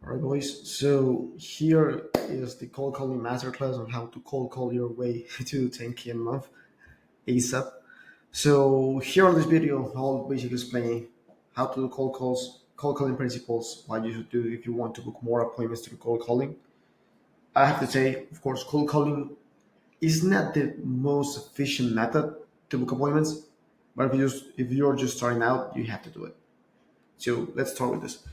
All right, boys. So here is the cold calling masterclass on how to cold call your way to 10K a month ASAP. So here on this video, I'll basically explain how to do cold calls, cold calling principles, what you should do if you want to book more appointments through cold calling. I have to say, of course, cold calling is not the most efficient method to book appointments, but if you're just starting out, you have to do it. So let's start with this.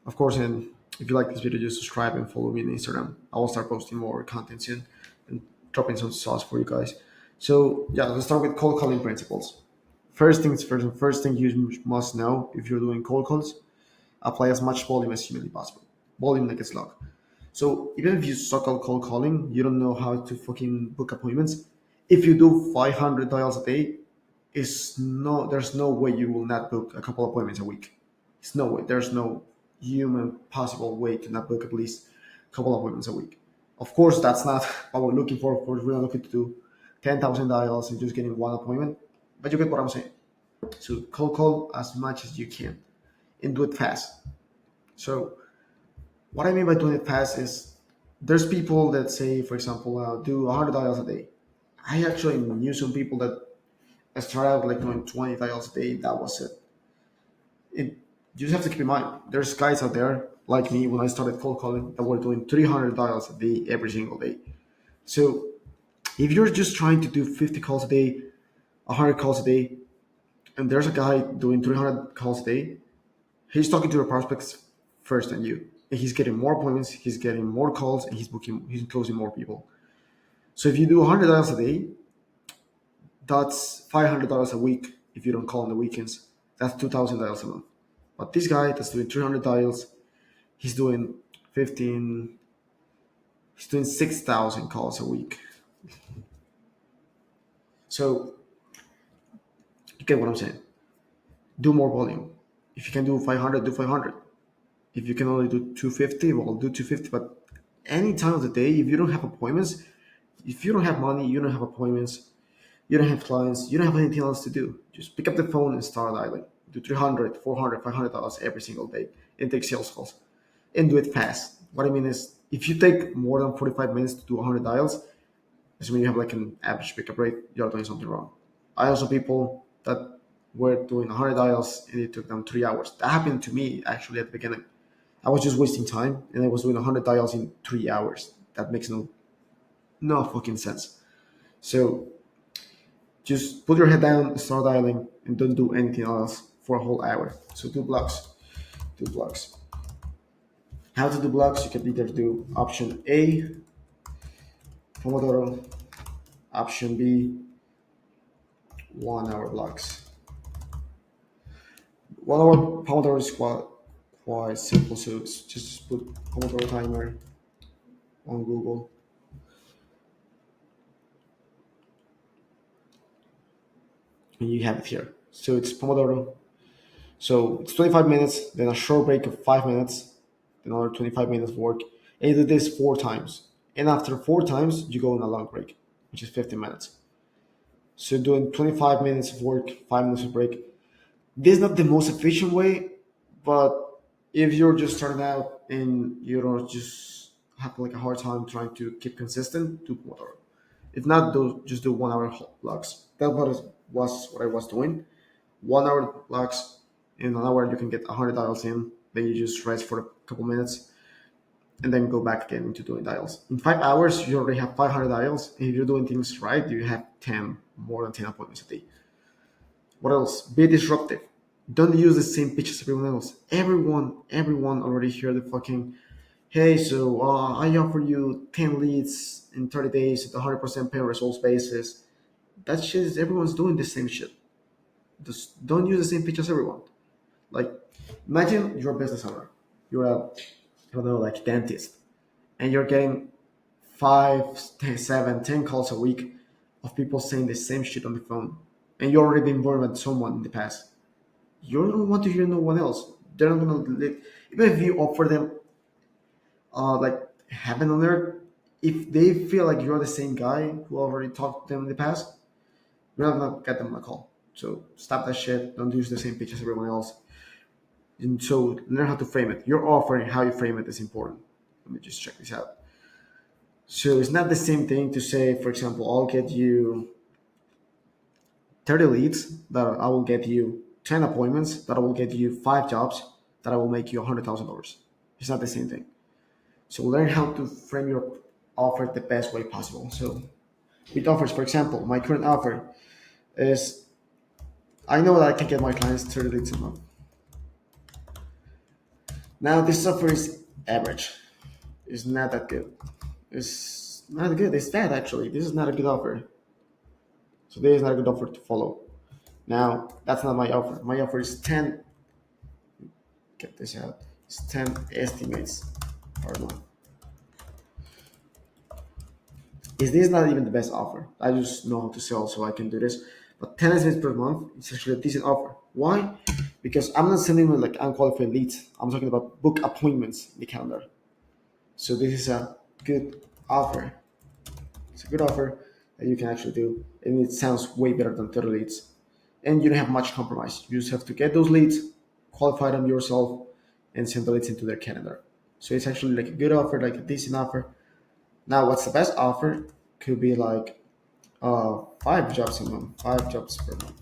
Of course, and if you like this video, just subscribe and follow me on Instagram. I will start posting more content soon and dropping some sauce for you guys. So yeah, let's start with cold calling principles. First things first, and first thing you must know if you're doing cold calls, apply as much volume as humanly possible. Volume like it's luck. So even if you suck at cold calling, you don't know how to fucking book appointments. If you do 500 dials a day, there's no way you will not book a couple appointments a week. It's no way. There's no human possible way to not book at least a couple appointments a week. Of course, that's not what we're looking for. Of course, we're not looking to do 10,000 dials and just getting one appointment. But you get what I'm saying. So cold call as much as you can and do it fast. So what I mean by doing it fast is there's people that say, for example, do 100 dials a day. I actually knew some people that started out like doing 20 dials a day. That was it. You just have to keep in mind, there's guys out there like me when I started cold calling that were doing 300 dials a day every single day. So if you're just trying to do 50 calls a day, 100 calls a day, and there's a guy doing 300 calls a day, he's talking to your prospects first than you. And he's getting more appointments, he's getting more calls, and he's closing more people. So if you do 100 dials a day, that's $500 a week if you don't call on the weekends. That's 2,000 dials a month. But this guy that's doing 300 dials, he's doing 15, he's doing 6,000 calls a week. So you get what I'm saying. Do more volume. If you can do 500, do 500. If you can only do 250, well, do 250. But any time of the day, if you don't have appointments, if you don't have money, you don't have appointments, you don't have clients, you don't have anything else to do, just pick up the phone and start dialing. Do 300, 400, $500 every single day and take sales calls and do it fast. What I mean is, if you take more than 45 minutes to do 100 dials, assuming you have like an average pickup rate, you're doing something wrong. I also people that were doing 100 dials and it took them 3 hours. That happened to me actually at the beginning. I was just wasting time and I was doing 100 dials in 3 hours. That makes no fucking sense. So just put your head down, start dialing, and don't do anything else for a whole hour. So do blocks. Do blocks. How to do blocks? You can either do option A, Pomodoro, option B, 1 hour blocks. 1 hour Pomodoro is quite simple. So it's just put Pomodoro timer on Google. And you have it here. So it's Pomodoro. So it's 25 minutes, then a short break of 5 minutes, then another 25 minutes of work. And you do this 4 times. And after 4 times, you go on a long break, which is 15 minutes. So doing 25 minutes of work, 5 minutes of break. This is not the most efficient way, but if you're just starting out and you don't just have like a hard time trying to keep consistent, do Pomodoro. If not, just do 1 hour blocks. That was what I was doing. 1 hour blocks. In an hour, you can get 100 dials in. Then you just rest for a couple minutes and then go back again into doing dials. In 5 hours, you already have 500 dials. And if you're doing things right, you have 10, more than 10 appointments a day. What else? Be disruptive. Don't use the same pitch as everyone else. Everyone already heard the fucking, hey, so I offer you 10 leads in 30 days at 100% pay results basis. That shit is everyone's doing the same shit. Just don't use the same pitch as everyone. Like, imagine you're a business owner. You're a, I don't know, like dentist, and you're getting 5, 10, 7, 10 calls a week of people saying the same shit on the phone, and you already been burned by someone in the past. You don't want to hear no one else. They're not gonna even if you offer them like heaven on earth. If they feel like you're the same guy who already talked to them in the past, you're not gonna get them on a call. So stop that shit. Don't use the same pitch as everyone else. And so learn how to frame it. Your offer and how you frame it is important. Let me just check this out. So it's not the same thing to say, for example, I'll get you 30 leads, that I will get you 10 appointments, that I will get you 5 jobs, that I will make you $100,000. It's not the same thing. So learn how to frame your offer the best way possible. So with offers, for example, my current offer is I know that I can get my clients 30 leads a month. Now this offer is average. It's not that good. It's not good. It's bad actually. This is not a good offer. So this is not a good offer to follow. Now that's not my offer. My offer is 10. Get this out. It's 10 estimates per month. Is this not even the best offer? I just know how to sell, so I can do this. But 10 estimates per month is actually a decent offer. Why? Because I'm not sending them like unqualified leads. I'm talking about book appointments in the calendar. So this is a good offer. It's a good offer that you can actually do, and it sounds way better than 30 leads. And you don't have much compromise. You just have to get those leads, qualify them yourself, and send the leads into their calendar. So it's actually like a good offer, like a decent offer. Now, what's the best offer? Could be like 5 jobs a month, 5 jobs per month.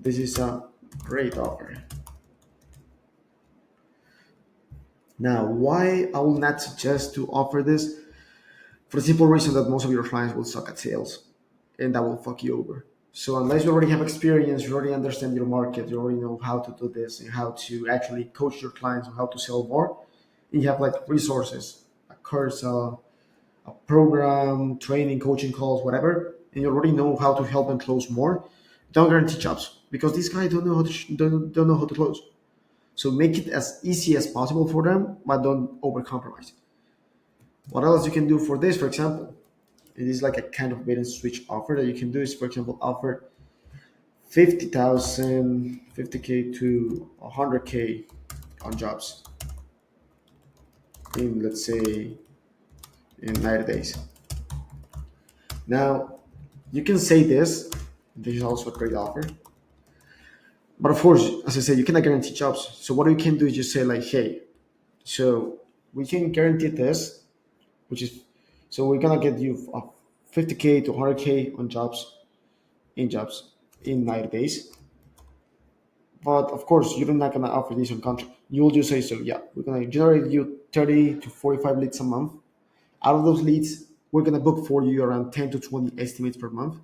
This is a great offer. Now, why I will not suggest to offer this? For the simple reason that most of your clients will suck at sales, and that will fuck you over. So unless you already have experience, you already understand your market, you already know how to do this and how to actually coach your clients on how to sell more, and you have like resources, a course, a program, training, coaching calls, whatever, and you already know how to help them close more, don't guarantee jobs because these guys don't know how to don't know how to close. So make it as easy as possible for them, but don't overcompromise. What else you can do for this, for example? It is like a kind of bait and switch offer that you can do is, for example, offer 50,000, 50K to 100K on jobs in, let's say, in 90 days. Now, you can say this is also a great offer. But of course, as I said, you cannot guarantee jobs. So what you can do is just say like, hey, so we can guarantee this, which is, so we're gonna get you 50K to 100K on jobs in 90 days. But of course, you're not gonna offer this on contract. You'll just say, so yeah, we're gonna generate you 30 to 45 leads a month. Out of those leads, we're gonna book for you around 10 to 20 estimates per month.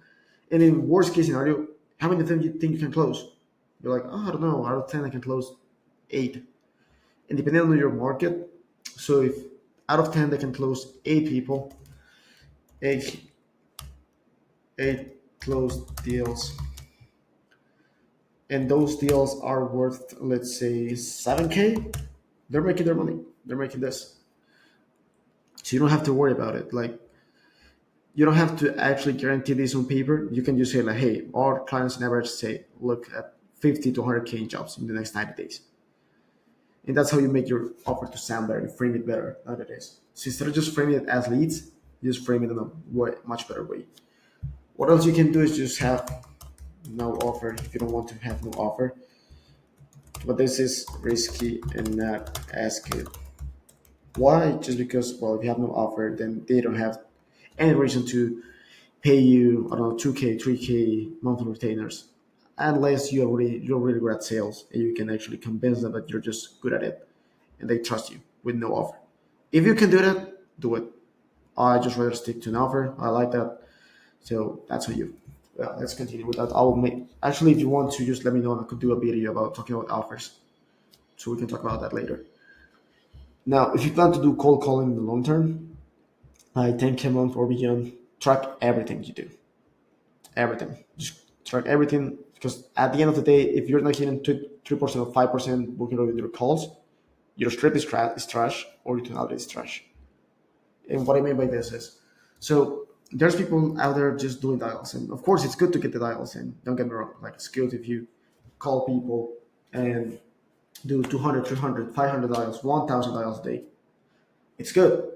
And in worst case scenario, how many of them do you think you can close? You're like, oh, I don't know. Out of 10, I can close 8. And depending on your market, so if out of 10 they can close 8 people, 8 closed deals, and those deals are worth, let's say, 7K, they're making their money. They're making this. So you don't have to worry about it. Like, you don't have to actually guarantee this on paper. You can just say like, hey, our clients on average say look at 50 to 100K in jobs in the next 90 days. And that's how you make your offer to sound better and frame it better than it is. So instead of just framing it as leads, you just frame it in a much better way. What else you can do is just have no offer if you don't want to have no offer. But this is risky and not as good. Why? Just because, well, if you have no offer, then they don't have any reason to pay you, I don't know, 2K, 3K monthly retainers, unless you're really good at sales and you can actually convince them that you're just good at it and they trust you with no offer. If you can do that, do it. I just rather stick to an offer. I like that. So that's on you. Well, let's continue with that. I will make actually if you want to just let me know and I could do a video about talking about offers. So we can talk about that later. Now, if you plan to do cold calling in the long term, like 10K a month or beyond, track everything you do. Everything. Just track everything because at the end of the day, if you're not hitting 3% or 5% booking rate with your calls, your script is trash or your tonality is trash. And what I mean by this is, so there's people out there just doing dials, and of course it's good to get the dials in. Don't get me wrong, like it's good if you call people and do 200, 300, 500 dials, 1,000 dials a day. It's good,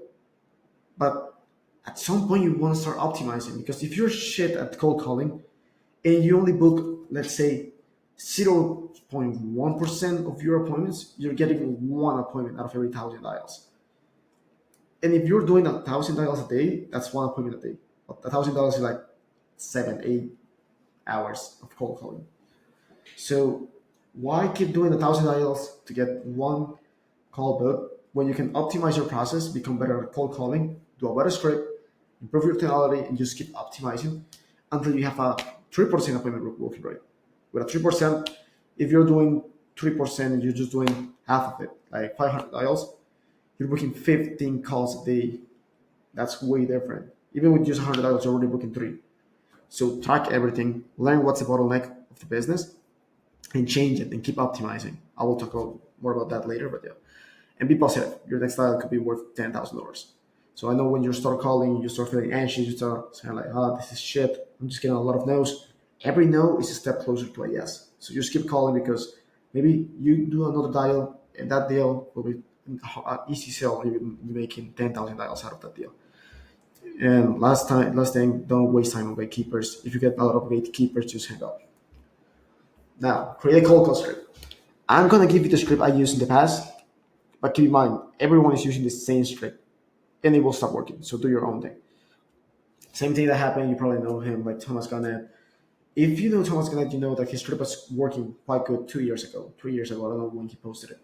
but at some point you want to start optimizing because if you're shit at cold calling and you only book, let's say, 0.1% of your appointments, you're getting one appointment out of every 1,000 dials. And if you're doing 1,000 dials a day, that's one appointment a day. But $1,000 is like 7, 8 hours of cold calling. So why keep doing 1,000 dials to get one call book when you can optimize your process, become better at cold calling, do a better script, improve your tonality, and just keep optimizing until you have a 3% appointment booking rate. With a 3%, if you're doing 3% and you're just doing half of it, like 500 dials, you're booking 15 calls a day. That's way different. Even with just 100 dials, you're already booking three. So track everything, learn what's the bottleneck of the business, and change it and keep optimizing. I will talk more about that later, but yeah. And be positive. Your next dial could be worth $10,000. So I know when you start calling, you start feeling anxious, you start saying like, "Oh, this is shit. I'm just getting a lot of no's." Every no is a step closer to a yes. So just keep calling because maybe you do another dial, and that deal will be an easy sell. You're making 10,000 dials out of that deal. And last thing, don't waste time on gatekeepers. If you get a lot of gatekeepers, just hang up. Now, create a cold call script. I'm gonna give you the script I used in the past, but keep in mind, everyone is using the same script, and it will stop working. So do your own thing. Same thing that happened. You probably know him, like Thomas Garnett. If you know Thomas Garnett, you know that his script was working quite good 2 years ago, 3 years ago. I don't know when he posted it.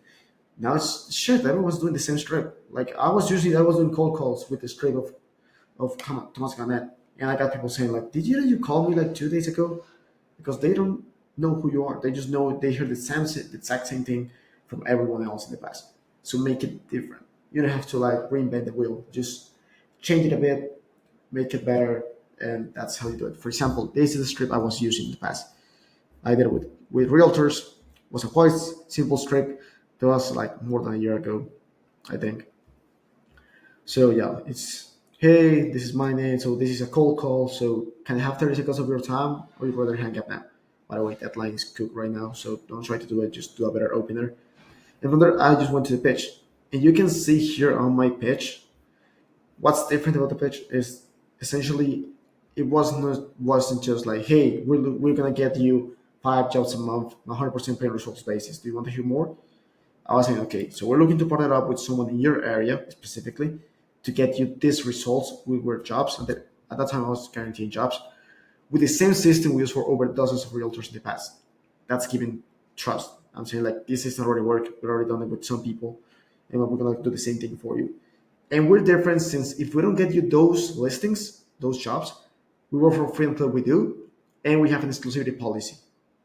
Now it's shit. Everyone's doing the same script. Like I was doing cold calls with the script of Thomas Garnett, and I got people saying like, "Did you call me like 2 days ago?" Because they don't know who you are. They just know they heard the exact same thing from everyone else in the past. So make it different. You don't have to like reinvent the wheel. Just change it a bit, make it better, and that's how you do it. For example, this is the script I was using in the past. I did it with realtors. It was a quite simple script. That was like more than a year ago, I think. So yeah, it's hey, this is my name. So this is a cold call. So can I have 30 seconds of your time, or you'd rather hang up now? By the way, that line is cooked right now, so don't try to do it. Just do a better opener. And from there, I just went to the pitch, and you can see here on my pitch what's different about the pitch is essentially it wasn't just like hey we're gonna get you 5 jobs a month, 100% pay results basis. Do you want to hear more? I was saying, okay, so we're looking to partner up with someone in your area specifically to get you these results. We were jobs, and at that time I was guaranteeing jobs with the same system we used for over dozens of realtors in the past. That's giving trust. I'm saying like this system already worked. We've already done it with some people, and we're gonna do the same thing for you. And we're different since if we don't get you those listings, those jobs, we work for free until we do, and we have an exclusivity policy,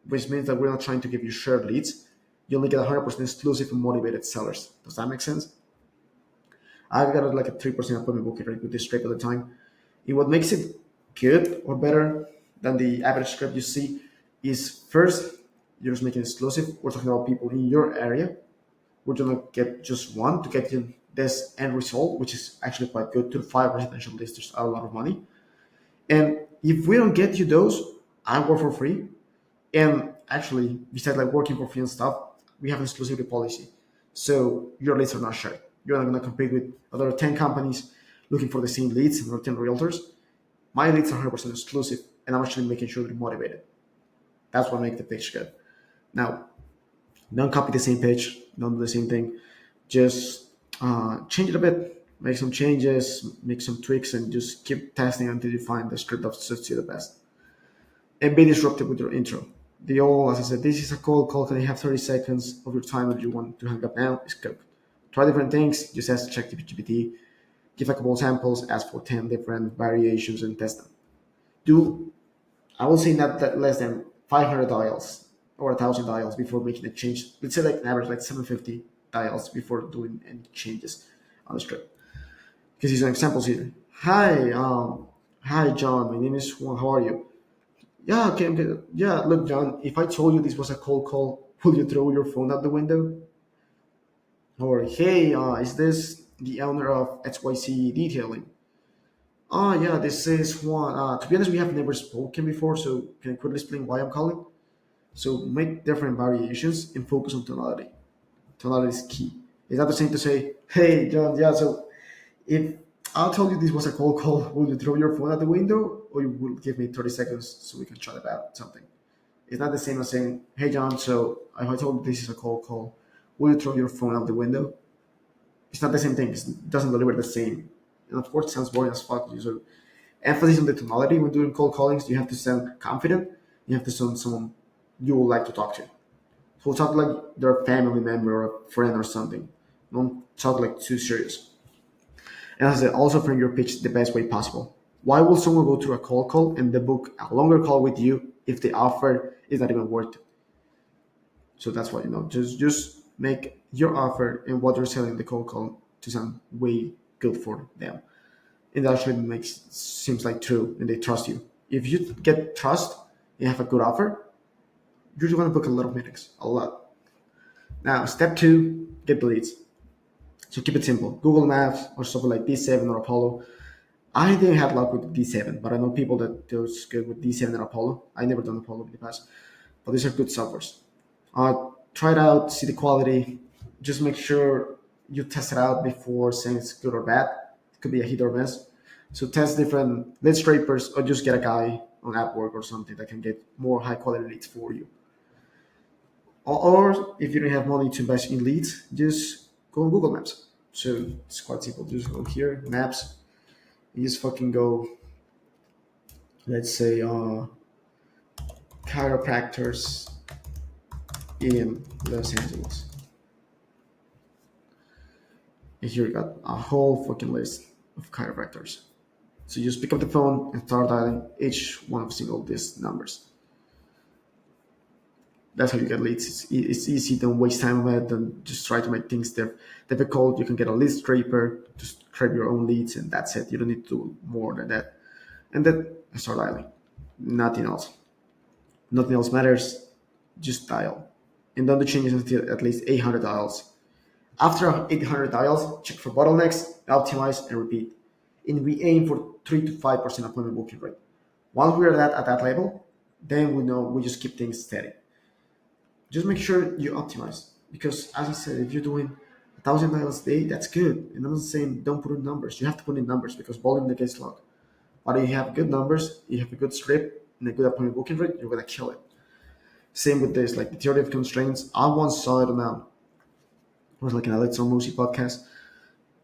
which means that we're not trying to give you shared leads. You only get 100% exclusive and motivated sellers. Does that make sense? I've got like a 3% appointment booking rate with this script at the time. And what makes it good or better than the average script you see is first, you're just making it exclusive. We're talking about people in your area. We're gonna get just one to get you this end result, which is actually quite good. 2 to 5 residential listers are a lot of money. And if we don't get you those, I work for free. And actually, besides like working for free and stuff, we have an exclusivity policy. So your leads are not shared. You're not going to compete with other 10 companies looking for the same leads and 10 realtors. My leads are 100% exclusive, and I'm actually making sure they're motivated. That's what makes the page good. Now, don't copy the same page, don't do the same thing. Just change it a bit, make some changes, make some tweaks, and just keep testing until you find the script that suits you the best. And be disruptive with your intro. The all, as I said, this is a cold call. Can I have 30 seconds of your time that you want to hang up now? Is cooked. Try different things. Just ask ChatGPT. Give a couple of samples. Ask for 10 different variations and test them. Do I will say not that less than 500 dials or 1,000 dials before making a change. Let's say like an average like 750 dials before doing any changes on the script. Because these are examples here. Hi John. My name is Juan. How are you? Yeah, okay, okay. Yeah, look, John, if I told you this was a cold call, would you throw your phone out the window? Or, hey, is this the owner of XYC Detailing? Oh, yeah, this is Juan. To be honest, we have never spoken before, so can I quickly explain why I'm calling? So make different variations and focus on tonality. Tonality is key. It's not the same to say, hey, John, yeah, so if I told you this was a cold call, will you throw your phone out the window or you will give me 30 seconds so we can chat about something? It's not the same as saying, "Hey John, so I told you this is a cold call. Will you throw your phone out the window?" It's not the same thing. It doesn't deliver the same. And of course, it sounds boring as fuck. So emphasis on the tonality when doing cold callings. You have to sound confident. You have to sound someone you would like to talk to. So talk like they're a family member or a friend or something. Don't talk like too serious. And as I said, also frame your pitch the best way possible. Why will someone go to a cold call and then book a longer call with you if the offer is not even worth it? So that's why just make your offer and what you're selling the cold call to sound way good for them. And that actually makes seems like true and they trust you. If you get trust and have a good offer, you're going to book a lot of meetings, a lot. Now, step two, get the leads. So keep it simple. Google Maps or something like D7 or Apollo. I didn't have luck with D7, but I know people that does good with D7 and Apollo. I never done Apollo in the past, but these are good softwares. Try it out, see the quality. Just make sure you test it out before saying it's good or bad. It could be a hit or miss. So test different lead scrapers, or just get a guy on Upwork or something that can get more high quality leads for you. Or if you don't have money to invest in leads, just go on Google Maps. So it's quite simple. Just go here, Maps. You just fucking go. Let's say chiropractors in Los Angeles. And here you got a whole fucking list of chiropractors. So you just pick up the phone and start dialing each one of single these numbers. That's how you get leads. It's easy. Don't waste time on it. Don't just try to make things difficult. You can get a lead scraper, just scrape your own leads, and that's it. You don't need to do more than that. And then start dialing. Nothing else. Nothing else matters. Just dial. And don't do changes until at least 800 dials. After 800 dials, check for bottlenecks, optimize, and repeat. And we aim for 3 to 5% appointment booking rate. Once we're at that level, then we know we just keep things steady. Just make sure you optimize. Because as I said, if you're doing 1,000 dials a day, that's good. And I'm not saying don't put in numbers. You have to put in numbers because volume negates luck. But if you have good numbers, you have a good script and a good appointment booking rate, you're gonna kill it. Same with this, like the theory of constraints. I once saw it on it was like an Alexa Mosi podcast,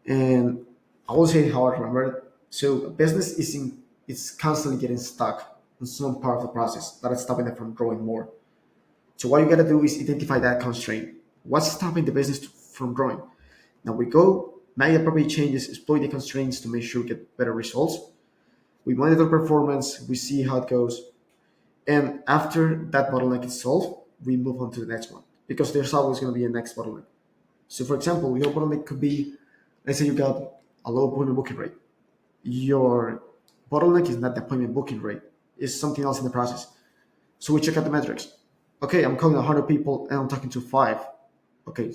and I will say how I remember it. So a business is constantly getting stuck in some part of the process that is stopping it from growing more. So what you gotta do is identify that constraint. What's stopping the business from growing? Now we go make the appropriate changes, exploit the constraints to make sure we get better results. We monitor performance, we see how it goes, and after that bottleneck is solved, we move on to the next one because there's always going to be a next bottleneck. So, for example, your bottleneck could be, let's say you got a low appointment booking rate. Your bottleneck is not the appointment booking rate; it's something else in the process. So we check out the metrics. Okay, I'm calling 100 people and I'm talking to five. Okay,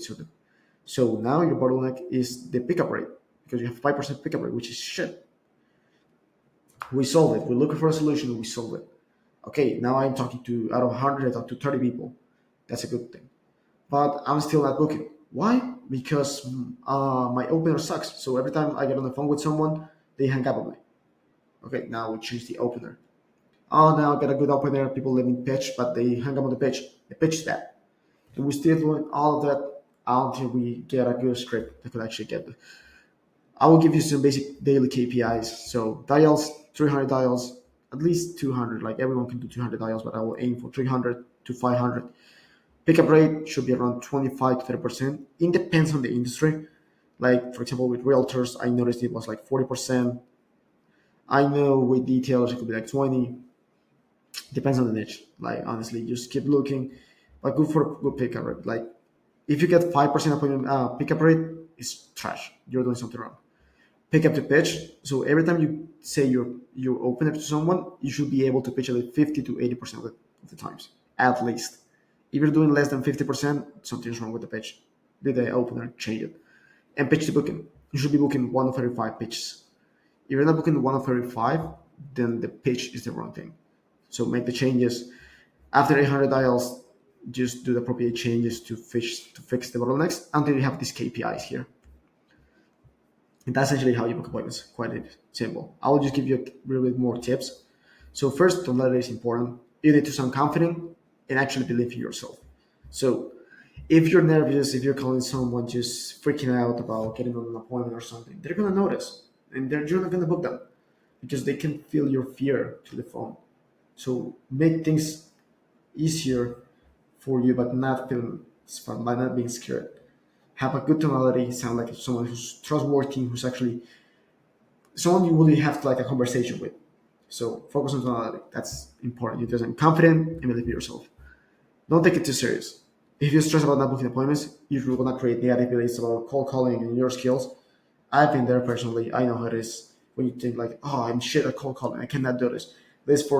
so now your bottleneck is the pickup rate because you have 5% pickup rate, which is shit. We solve it. We're looking for a solution. We solve it. Okay, now I'm talking to out of 100, I talk to 30 people. That's a good thing. But I'm still not booking. Why? Because my opener sucks. So every time I get on the phone with someone, they hang up on me. Okay, now we change the opener. Oh, now I got a good opener. People let me pitch, but they hang up on the pitch. The pitch is bad. And we're still doing all of that until we get a good script that could actually get it. I will give you some basic daily KPIs. So dials, 300 dials, at least 200. Like everyone can do 200 dials, but I will aim for 300 to 500. Pickup rate should be around 25 to 30%. It depends on the industry. Like, for example, with realtors, I noticed it was like 40%. I know with detailers, it could be like 20. Depends on the niche. Like, honestly, just keep looking. But good for good pickup rate. Like, if you get 5% appointment pickup rate, it's trash. You're doing something wrong. Pick up the pitch. So every time you say you open it to someone, you should be able to pitch it 50 to 80% of the times, at least. If you're doing less than 50%, something's wrong with the pitch. Did the opener change it? And pitch to booking. You should be booking 1 of 35 pitches. If you're not booking 1 of 35, then the pitch is the wrong thing. So make the changes. After 800 dials, just do the appropriate changes to fix the bottlenecks until you have these KPIs here. And that's essentially how you book appointments. Quite simple. I will just give you a little bit more tips. So first, tonality is important. You need to sound confident. and actually believe in yourself. So if you're nervous, if you're calling someone just freaking out about getting on an appointment or something, they're gonna notice, and you're not gonna book them because they can feel your fear to the phone. So make things easier for you, but not feeling, by not being scared. Have a good tonality. Sound like someone who's trustworthy, who's actually someone you really have like a conversation with. So focus on tonality. That's important. You just be confident and believe in yourself. Don't take it too serious. If you're stressed about not booking appointments, you're gonna create negative beliefs about cold calling and your skills. I've been there personally. I know how it is when you think like, oh, I'm shit at cold calling. I cannot do this. This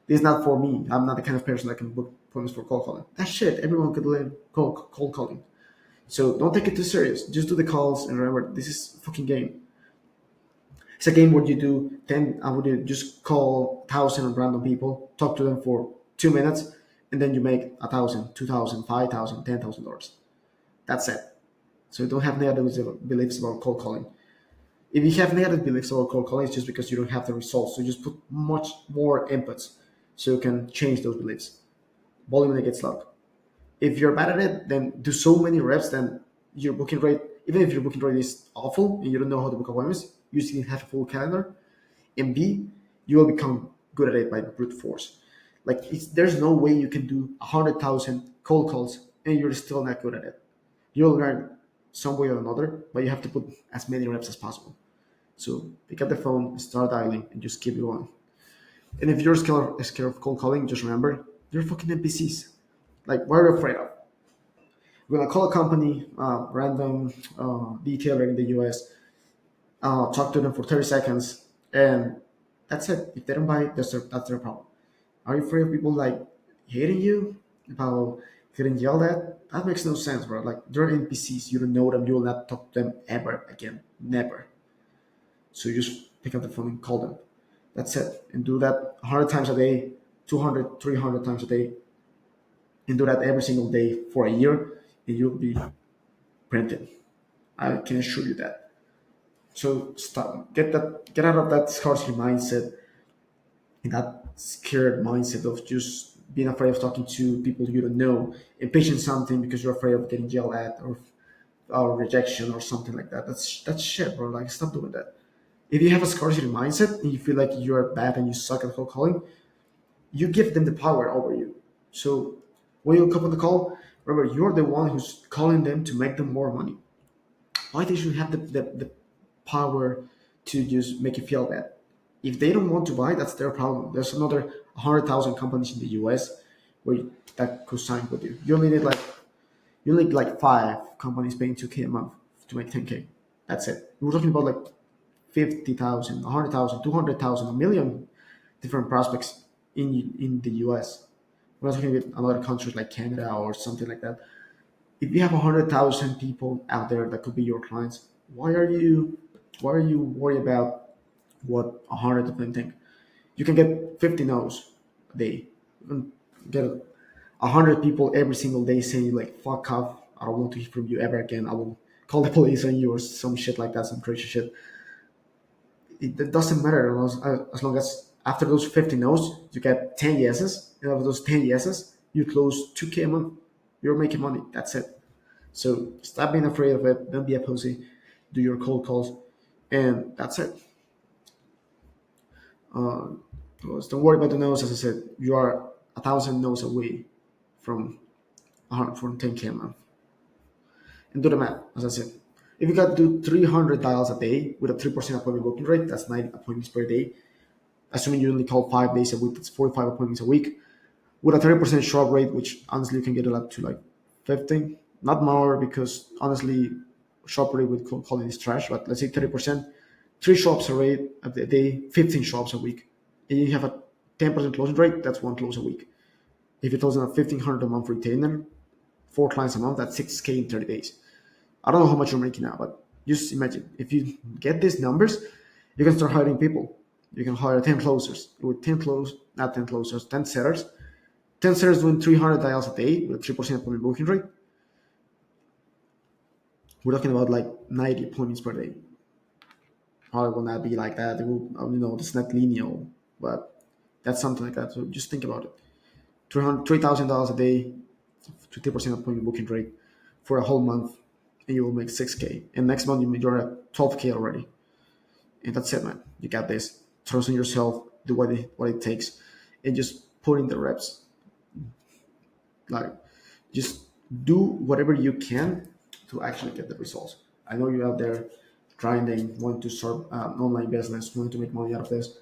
is not for me. I'm not the kind of person that can book appointments for cold calling. That's shit. Everyone could learn cold calling. So don't take it too serious. Just do the calls and remember this is a fucking game. It's a game where you do 10, I would just call 1,000 random people, talk to them for 2 minutes, and then you make 1,000, 2,000, 5,000, $10,000. That's it. So don't have negative beliefs about cold calling. If you have negative beliefs about cold calling, it's just because you don't have the results. So just put much more inputs so you can change those beliefs. Volume negates luck. If you're bad at it, then do so many reps, then your booking rate, even if your booking rate is awful and you don't know how to book appointments, you still have a full calendar. And B, you will become good at it by brute force. Like there's no way you can do 100,000 cold calls and you're still not good at it. You'll learn some way or another, but you have to put as many reps as possible. So pick up the phone, start dialing, and just keep going. And if you're scared of cold calling, just remember, they're fucking NPCs. Like, what are you afraid of? We're gonna call a company, random detailer in the US, talk to them for 30 seconds, and that's it. If they don't buy it, that's their problem. Are you afraid of people like hating you about getting yelled at? That makes no sense, bro. Like they're NPCs. You don't know them. You will not talk to them ever again. Never. So you just pick up the phone and call them. That's it. And do that 100 times a day, 200, 300 times a day, and do that every single day for a year, and you'll be printed. I can assure you that. So stop. Get out of that scarcity mindset and that scared mindset of just being afraid of talking to people you don't know and pitching something because you're afraid of getting yelled at or rejection or something like that. That's shit, bro. Like stop doing that. If you have a scarcity mindset and you feel like you're bad and you suck at cold calling, you give them the power over you. So when you come on the call, remember you're the one who's calling them to make them more money. Why they should have the power to just make you feel bad? If they don't want to buy, that's their problem. There's another 100,000 companies in the US that could sign with you. You need like five companies paying 2K a month to make 10K. That's it. We're talking about like 50,000, 100,000, 200,000, a million different prospects in the US. We're not talking with other countries like Canada or something like that. If you have 100,000 people out there that could be your clients, why are you worried about what 100 of them think? You can get 50 no's a day. You can get 100 people every single day saying like fuck off, I don't want to hear from you ever again, I will call the police on you or some shit like that, some crazy shit. It doesn't matter as long as after those 50 no's you get 10 yeses, and of those 10 yeses you close 2K a month. You're making money. That's it. So stop being afraid of it. Don't be a pussy. Do your cold calls, and that's it. Uh, don't worry about the no's. As I said, you are 1,000 no's away from 100, from 10K a month. And do the math. As I said, if you got to do 300 dials a day with a 3% appointment booking rate, that's 90 appointments per day. Assuming you only call 5 days a week, that's 45 appointments a week. With a 30% show up rate, which honestly you can get it up to like 15, not more because honestly, show up rate with cold calling is trash, but let's say 30%, three shops a rate a day, 15 shops a week. And you have a 10% closing rate, that's one close a week. If you're closing a 1,500 a month retainer, four clients a month, that's 6K in 30 days. I don't know how much you're making now, but just imagine if you get these numbers, you can start hiring people. You can hire 10 closers with 10 close, not 10 closers, 10 setters. 10 setters doing 300 dials a day with a 3% appointment booking rate. We're talking about like 90 appointments per day. Probably will not be like that. It will, it's not linear, but that's something like that. So just think about it. $3,000 a day, 50% of your booking rate for a whole month, and you will make 6K. And next month you're at 12K already, and that's it, man. You got this. Trust in yourself. Do what it takes, and just put in the reps. Like, just do whatever you can to actually get the results. I know you're out there grinding, want to start an online business, want to make money out of this.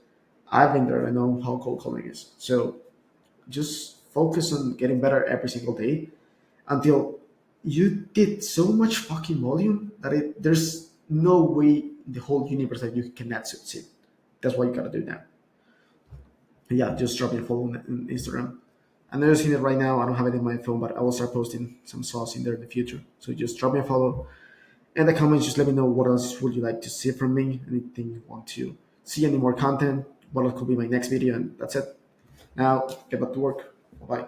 I've been there. I know how cold calling is. So just focus on getting better every single day until you did so much fucking volume that there's no way in the whole universe that you cannot succeed. That's what you gotta do now. Yeah, just drop me a follow on Instagram. I'm not using it right now. I don't have it in my phone, but I will start posting some sauce in there in the future. So just drop me a follow. In the comments, just let me know what else would you like to see from me. Anything you want to see, any more content. What else could be my next video, and that's it. Now, get back to work. Bye.